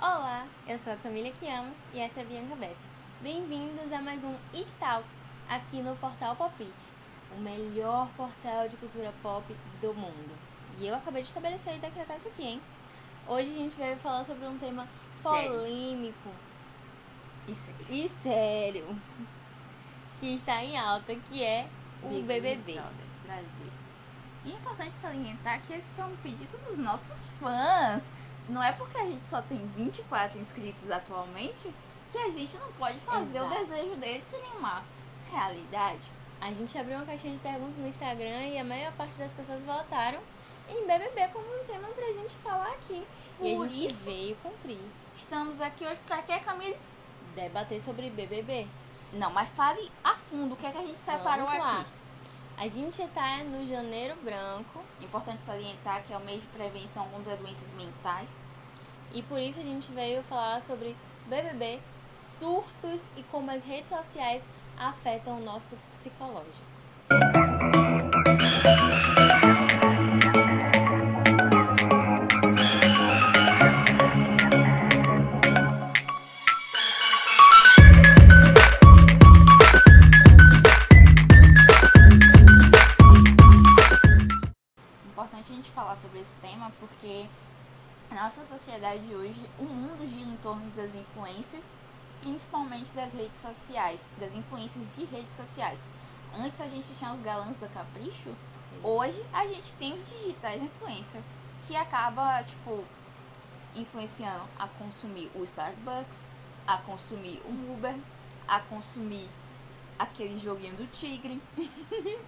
Olá, eu sou a Camila Chiamo e essa é a Bianca Bessa. Bem-vindos a mais um It Talks, aqui no Portal Popit, o melhor portal de cultura pop do mundo. E eu acabei de estabelecer e decretar isso aqui, hein? Hoje a gente veio falar sobre um tema Sério. polêmico Isso e sério, que está em alta, que é o Big BBB. Brother Brasil. E é importante salientar que esse foi um pedido dos nossos fãs. Não é porque a gente só tem 24 inscritos atualmente que a gente não pode fazer Exato. o desejo deles serem uma realidade. A gente abriu uma caixinha de perguntas no Instagram e a maior parte das pessoas votaram em BBB como um tema pra gente falar aqui. E a Por gente isso, veio cumprir. estamos aqui hoje pra quê, Camille? Debater sobre BBB. Não, mas fale a fundo o que é que a gente separou Vamos lá. aqui. A gente tá no Janeiro Branco Importante salientar que é o mês de prevenção contra doenças mentais. e por isso a gente veio falar sobre BBB, surtos e como as redes sociais afetam o nosso psicológico. Importante a gente falar sobre esse tema porque na nossa sociedade hoje o mundo gira em torno das influências, principalmente das redes sociais, das influências de redes sociais. Antes a gente tinha os galãs da Capricho, hoje a gente tem os digitais influencers que acaba influenciando a consumir o Starbucks, a consumir o Uber, a consumir aquele joguinho do tigre,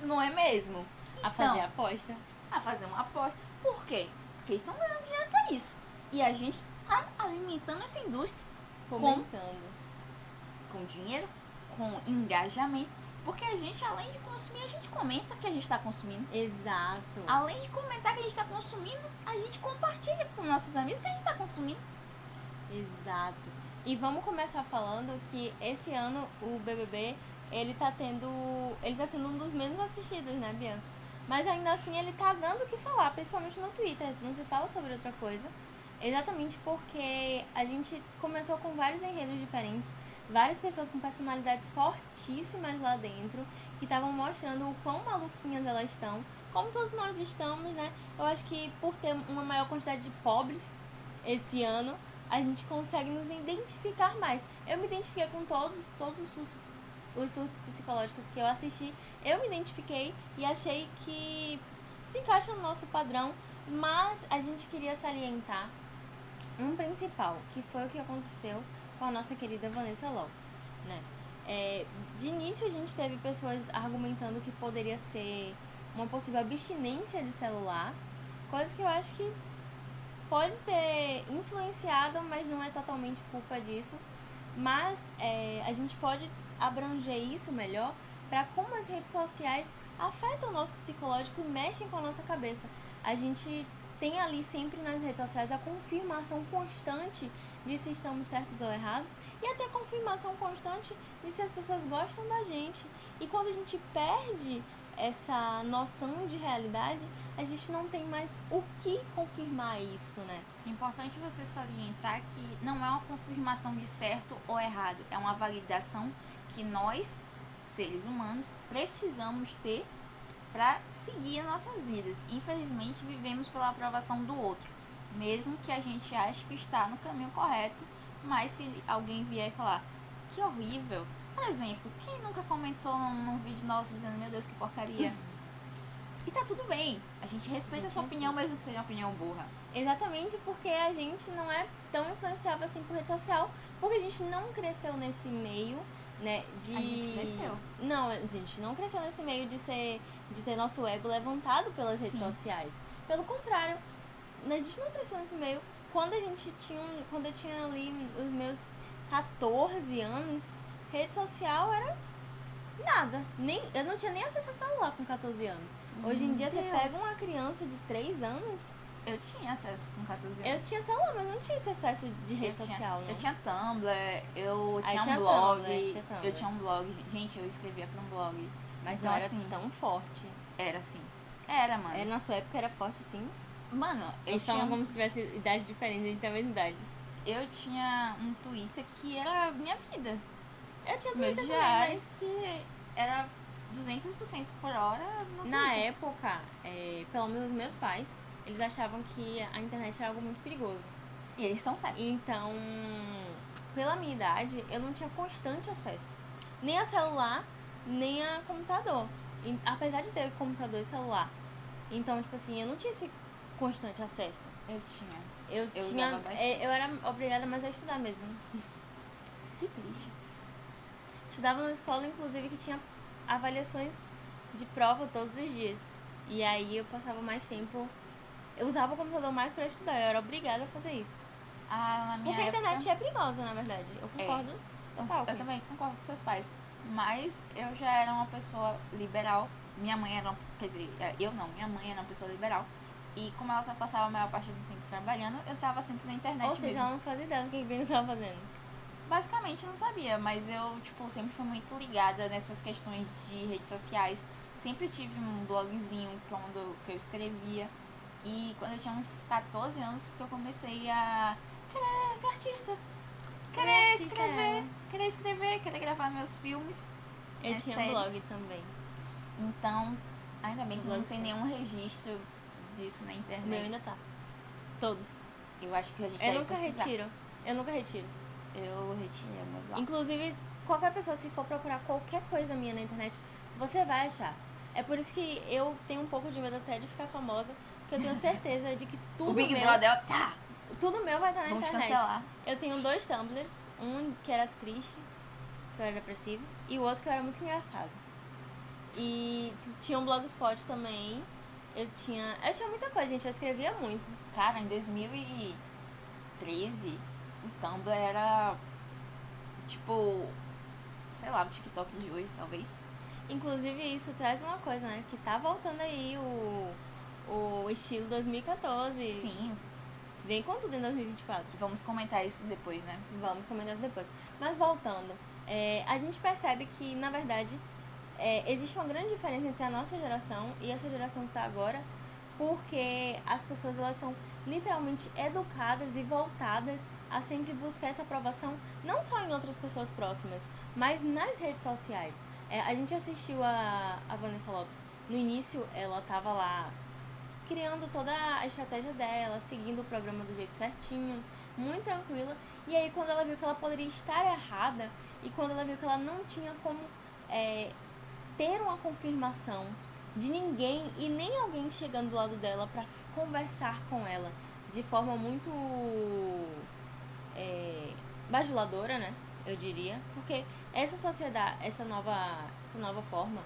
não é mesmo? A fazer aposta. A fazer uma aposta. Por quê? Porque eles estão ganhando dinheiro para isso. E a gente está alimentando essa indústria Comentando. com dinheiro, com engajamento. Porque a gente, além de consumir, a gente comenta que a gente está consumindo. Exato. Além de comentar que a gente está consumindo, a gente compartilha com nossos amigos que a gente está consumindo. Exato. E vamos começar falando que esse ano o BBB, ele tá sendo um dos menos assistidos, né, Bianca? Mas ainda assim ele tá dando o que falar, principalmente no Twitter, não se fala sobre outra coisa. Exatamente porque a gente começou com vários enredos diferentes, várias pessoas com personalidades fortíssimas lá dentro, que estavam mostrando o quão maluquinhas elas estão, como todos nós estamos, né? Eu acho que por ter uma maior quantidade de pobres esse ano, a gente consegue nos identificar mais. Eu me identifiquei com todos os surtos psicológicos que eu assisti. Eu me identifiquei e achei que se encaixa no nosso padrão, mas a gente queria salientar um principal, que foi o que aconteceu com a nossa querida Vanessa Lopes, né? De início a gente teve pessoas argumentando que poderia ser uma possível abstinência de celular, coisa que eu acho que pode ter influenciado, mas não é totalmente culpa disso. Mas a gente pode abranger isso melhor para como as redes sociais afetam o nosso psicológico e mexem com a nossa cabeça. A gente tem ali sempre nas redes sociais a confirmação constante de se estamos certos ou errados e até a confirmação constante de se as pessoas gostam da gente. E quando a gente perde essa noção de realidade, a gente não tem mais o que confirmar isso, né? É importante você salientar que não é uma confirmação de certo ou errado, é uma validação que nós, seres humanos, precisamos ter para seguir as nossas vidas. Infelizmente, vivemos pela aprovação do outro, mesmo que a gente ache que está no caminho correto, mas se alguém vier e falar que horrível, por exemplo, quem nunca comentou num vídeo nosso dizendo meu Deus, que porcaria? E tá tudo bem, a gente respeita a sua opinião, mesmo que seja uma opinião burra. Exatamente porque a gente não é tão influenciável assim por rede social, porque a gente não cresceu nesse meio, né, de... A gente cresceu. Não, a gente não cresceu nesse meio de ter nosso ego levantado pelas redes Sim. sociais. Pelo contrário, a gente não cresceu nesse meio. Quando eu tinha ali os meus 14 anos, rede social era nada. Eu não tinha nem acesso a celular com 14 anos. Hoje em dia você pega uma criança de 3 anos. Eu tinha acesso com 14 Eu anos. tinha celular, mas não tinha esse acesso de rede social, né? Eu tinha Tumblr, eu Aí tinha tinha um blog, Tumblr, tinha eu tinha um blog. Gente, eu escrevia pra um blog. Mas Então, não era assim, tão forte. era assim. Era, mano. Na sua época era forte, sim. Mano, A gente falando como se tivesse idade diferente, a gente tem a mesma idade. Eu tinha um Twitter que era a minha vida. Eu tinha Meu Twitter diário também, que era 200% por hora no mas na Twitter. época, pelo menos os meus pais, eles achavam que a internet era algo muito perigoso. E eles estão certos. Então, pela minha idade, eu não tinha constante acesso. Nem a celular, nem a computador. Apesar de ter computador e celular. Então, tipo assim, eu não tinha esse constante acesso. Eu tinha. Eu tinha. usava bastante. Eu era obrigada mais a estudar mesmo. Que triste. Estudava numa escola, inclusive, que tinha avaliações de prova todos os dias. E aí eu passava mais tempo. Eu usava o computador mais pra estudar, eu era obrigada a fazer isso. Na minha Porque a época, internet é perigosa, na verdade. Eu concordo total com eu isso. também concordo com seus pais. Mas eu já era uma pessoa liberal. Minha mãe era, quer dizer, eu não, minha mãe era uma pessoa liberal. E como ela passava a maior parte do tempo trabalhando, eu estava sempre na internet Ou seja, mesmo. ela não fazia ideia do que eu estava fazendo. Basicamente não sabia, mas eu, tipo, sempre fui muito ligada nessas questões de redes sociais. Sempre tive um blogzinho que eu escrevia. E quando eu tinha uns 14 anos que eu comecei a querer ser artista. Querer escrever, querer gravar meus filmes. Eu minhas tinha séries. blog também. Então, ainda bem que não tem Blogspot. nenhum registro disso na O meu internet. ainda tá. Todos. Eu acho que a gente Eu deve nunca pesquisar. retiro. Eu nunca retiro. Eu retirei o meu blog. Inclusive, qualquer pessoa, se for procurar qualquer coisa minha na internet, você vai achar. É por isso que eu tenho um pouco de medo até de ficar famosa, porque eu tenho certeza de que tudo O Big meu, Brother, tá! tudo meu vai estar na Vamos internet. cancelar. Eu tenho 2 Tumblrs, um que era triste, que eu era depressivo, e o outro que eu era muito engraçado. E tinha um blogspot também. Eu tinha muita coisa, gente, eu escrevia muito. Cara, em 2013, o Tumblr era, tipo, sei lá, o TikTok de hoje, talvez. Inclusive, isso traz uma coisa, né? Que tá voltando aí o estilo 2014. Sim, Vem com tudo em 2024. vamos comentar isso depois, né? Vamos comentar isso depois. Mas voltando, a gente percebe que, na verdade, existe uma grande diferença entre a nossa geração e essa geração que tá agora, porque as pessoas, elas são literalmente educadas e voltadas a sempre buscar essa aprovação, não só em outras pessoas próximas, mas nas redes sociais. A gente assistiu a Vanessa Lopes. No início, ela tava lá criando toda a estratégia dela, seguindo o programa do jeito certinho, muito tranquila. E aí, quando ela viu que ela poderia estar errada e quando ela viu que ela não tinha como ter uma confirmação de ninguém e nem alguém chegando do lado dela para conversar com ela de forma muito bajuladora, né? Eu diria, porque essa sociedade, essa nova forma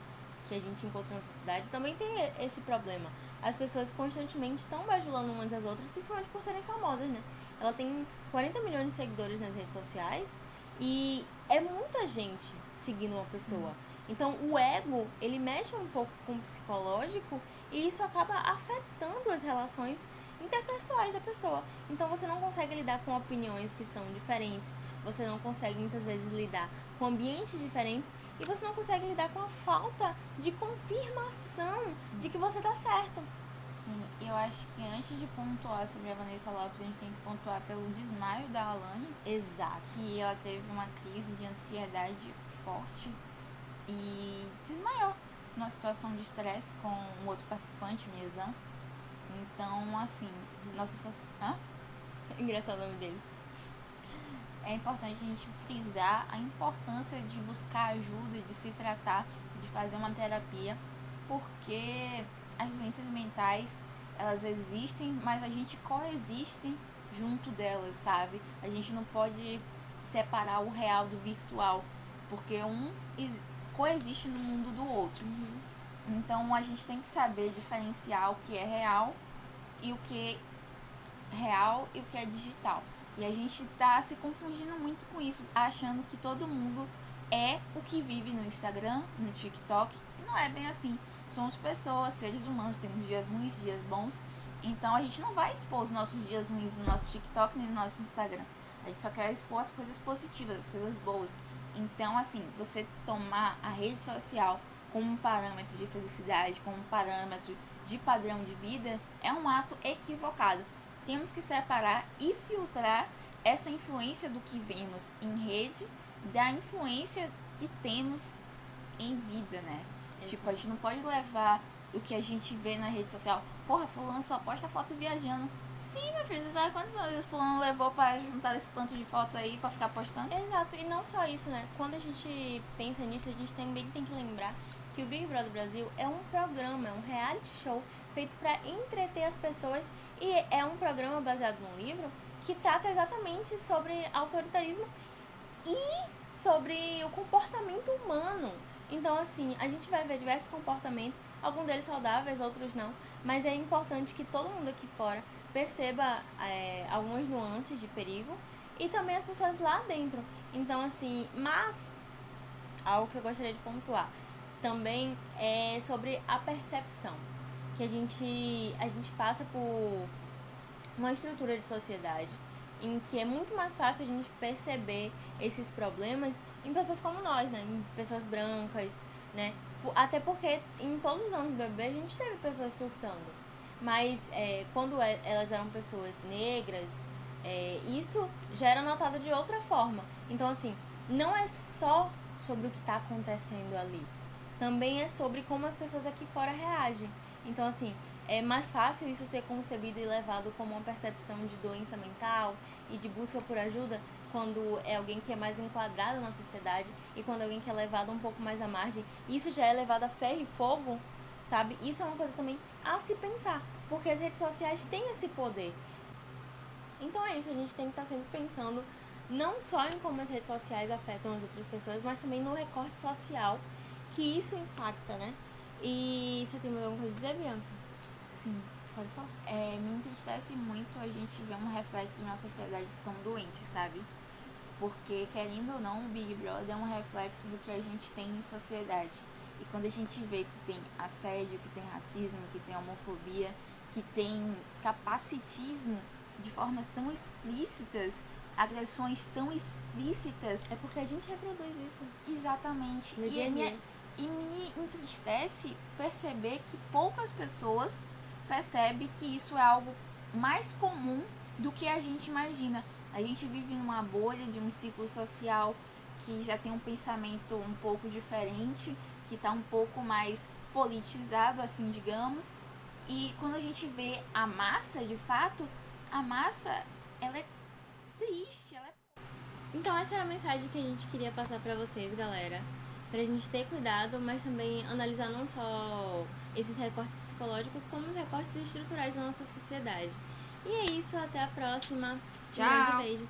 que a gente encontra na sociedade também tem esse problema. As pessoas constantemente estão bajulando umas às outras, principalmente por serem famosas, né? Ela tem 40 milhões de seguidores nas redes sociais e é muita gente seguindo uma pessoa. Então, o ego, ele mexe um pouco com o psicológico e isso acaba afetando as relações interpessoais da pessoa. Então, você não consegue lidar com opiniões que são diferentes, você não consegue, muitas vezes, lidar com ambientes diferentes e você não consegue lidar com a falta de confirmação de que você tá certo. Sim, eu acho que antes de pontuar sobre a Vanessa Lopes, a gente tem que pontuar pelo desmaio da Alane. Exato. Que ela teve uma crise de ansiedade forte e desmaiou numa situação de estresse com um outro participante, Miezan. Então, assim, Engraçado o nome dele. É importante a gente frisar a importância de buscar ajuda, de se tratar, de fazer uma terapia, porque as doenças mentais, elas existem, mas a gente coexiste junto delas, sabe? A gente não pode separar o real do virtual, porque um coexiste no mundo do outro. Então a gente tem que saber diferenciar o que é real e o que é real e o que é digital. E a gente tá se confundindo muito com isso, achando que todo mundo é o que vive no Instagram, no TikTok. Não é bem assim. Somos pessoas, seres humanos, temos dias ruins, dias bons. Então a gente não vai expor os nossos dias ruins no nosso TikTok nem no nosso Instagram. A gente só quer expor as coisas positivas, as coisas boas. Então, assim, você tomar a rede social como um parâmetro de felicidade, como um parâmetro de padrão de vida, é um ato equivocado. Temos que separar e filtrar essa influência do que vemos em rede, da influência que temos em vida, né? Exato. Tipo, a gente não pode levar o que a gente vê na rede social. Porra, fulano só posta foto viajando. Sim, meu filho, você sabe quantos anos fulano levou pra juntar esse tanto de foto aí pra ficar postando? Exato, e não só isso, né? Quando a gente pensa nisso, a gente também tem que lembrar que o Big Brother Brasil é um programa, é um reality show feito para entreter as pessoas e é um programa baseado num livro que trata exatamente sobre autoritarismo e sobre o comportamento humano. Então, assim, a gente vai ver diversos comportamentos, alguns deles saudáveis, outros não, mas é importante que todo mundo aqui fora perceba algumas nuances de perigo e também as pessoas lá dentro. Então, assim, mas algo que eu gostaria de pontuar também é sobre a percepção, que a gente passa por uma estrutura de sociedade em que é muito mais fácil a gente perceber esses problemas em pessoas como nós, né? Em pessoas brancas, né? Até porque em todos os anos do BBB a gente teve pessoas surtando. Mas quando elas eram pessoas negras, isso já era notado de outra forma. Então, assim, não é só sobre o que está acontecendo ali. Também é sobre como as pessoas aqui fora reagem. Então, assim, é mais fácil isso ser concebido e levado como uma percepção de doença mental e de busca por ajuda quando é alguém que é mais enquadrado na sociedade e quando é alguém que é levado um pouco mais à margem. Isso já é levado a ferro e fogo, sabe? Isso é uma coisa também a se pensar, porque as redes sociais têm esse poder. Então é isso, a gente tem que estar sempre pensando não só em como as redes sociais afetam as outras pessoas, mas também no recorte social que isso impacta, né? E você tem mais alguma coisa a dizer, Bianca? Sim. Pode falar. Me entristece muito a gente ver um reflexo de uma sociedade tão doente, sabe? Porque, querendo ou não, o Big Brother é um reflexo do que a gente tem em sociedade. E quando a gente vê que tem assédio, que tem racismo, que tem homofobia, que tem capacitismo de formas tão explícitas, agressões tão explícitas. É porque a gente reproduz isso. Exatamente. No dia a dia. E me entristece perceber que poucas pessoas percebem que isso é algo mais comum do que a gente imagina. A gente vive em uma bolha de um ciclo social que já tem um pensamento um pouco diferente, que está um pouco mais politizado, assim, digamos. E quando a gente vê a massa, de fato, a massa, ela é triste, ela é... Então essa é a mensagem que a gente queria passar pra vocês, galera. Pra gente ter cuidado, mas também analisar não só esses recortes psicológicos, como os recortes estruturais da nossa sociedade. E é isso, até a próxima. Tchau. Um grande beijo.